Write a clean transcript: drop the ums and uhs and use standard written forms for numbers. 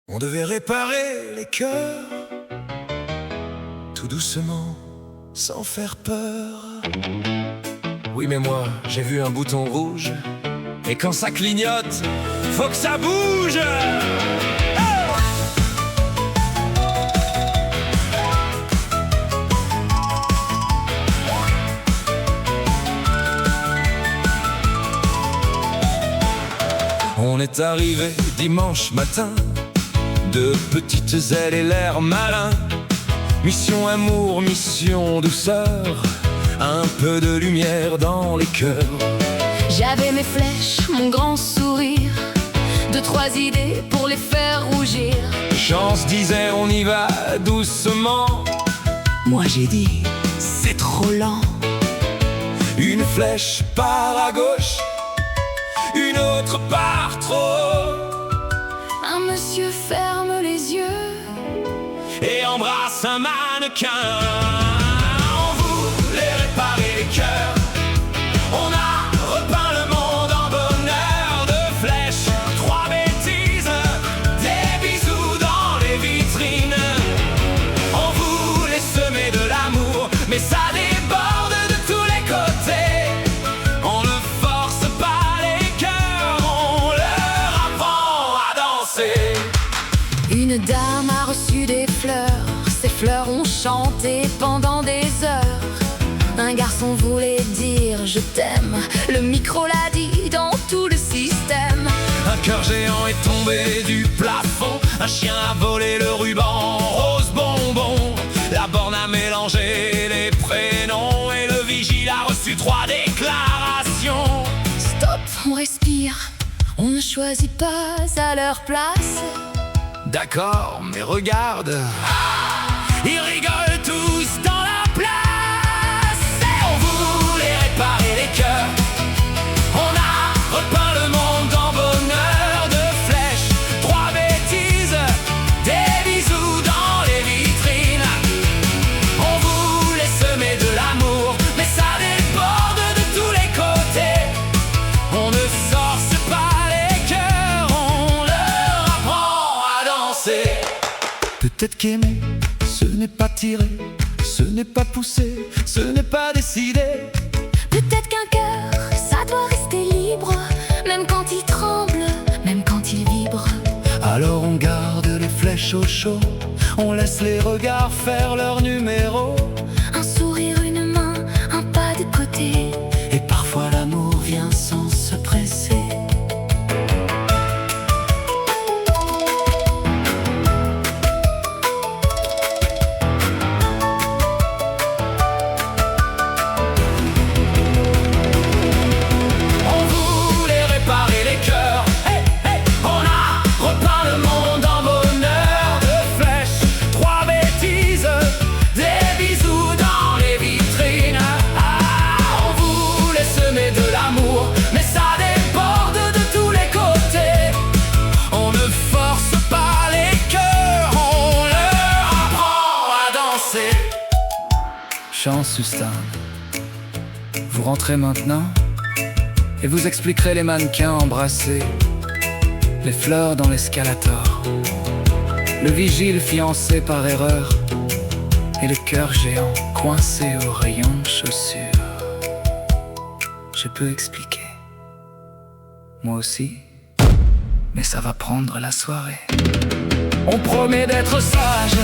On devait réparer les cœurs, tout doucement, sans faire peur. Oui mais moi, j'ai vu un bouton rouge, et quand ça clignote, faut que ça bouge. On est arrivé dimanche matin, de petites ailes et l'air malin. Mission amour, mission douceur, un peu de lumière dans les cœurs. J'avais mes flèches, mon grand sourire, deux, trois idées pour les faire rougir. Chance disait on y va doucement. Moi j'ai dit, c'est trop lent. Une flèche part à gauche, une autre part trop haut. Un monsieur ferme les yeux et embrasse un mannequin. On voulait réparer les cœurs, on a repeint le monde en bonheur. De flèches, trois bêtises, des bisous dans les vitrines. On voulait semer de l'amour, mais ça déborde de tous les côtés. On ne force pas les cœurs, on leur apprend à danser. Une dame a reçu des fleurs, ces fleurs ont chanté pendant des heures. Un garçon voulait dire je t'aime, le micro l'a dit dans tout le système. Un cœur géant est tombé du plafond, un chien a volé le ruban rose bonbon. La borne a mélangé les prénoms et le vigile a reçu 3 déclarations. Stop, on respire, on ne choisit pas à leur place. D'accord, mais regarde, ils rigolent tous dans la place. Et on voulait réparer les cœurs, on a repeint le monde en bonheur. De flèches, 3 bêtises, des bisous dans les vitrines. On voulait semer de l'amour, mais ça déborde de tous les côtés. On ne force pas les cœurs, on leur apprend à danser. Peut-être qu'aimer, ce n'est pas tirer, ce n'est pas pousser, ce n'est pas décider. Peut-être qu'un cœur, ça doit rester libre, même quand il tremble, même quand il vibre. Alors on garde les flèches au chaud, on laisse les regards faire leur numéro. Un sourire, une main, un pas de côté. Et parfois l'amour vient sans se presser. Chance, Sustain. Vous rentrez maintenant et vous expliquerez les mannequins embrassés, les fleurs dans l'escalator, le vigile fiancé par erreur et le cœur géant coincé au rayon chaussures. Je peux expliquer, moi aussi, mais ça va prendre la soirée. On promet d'être sage,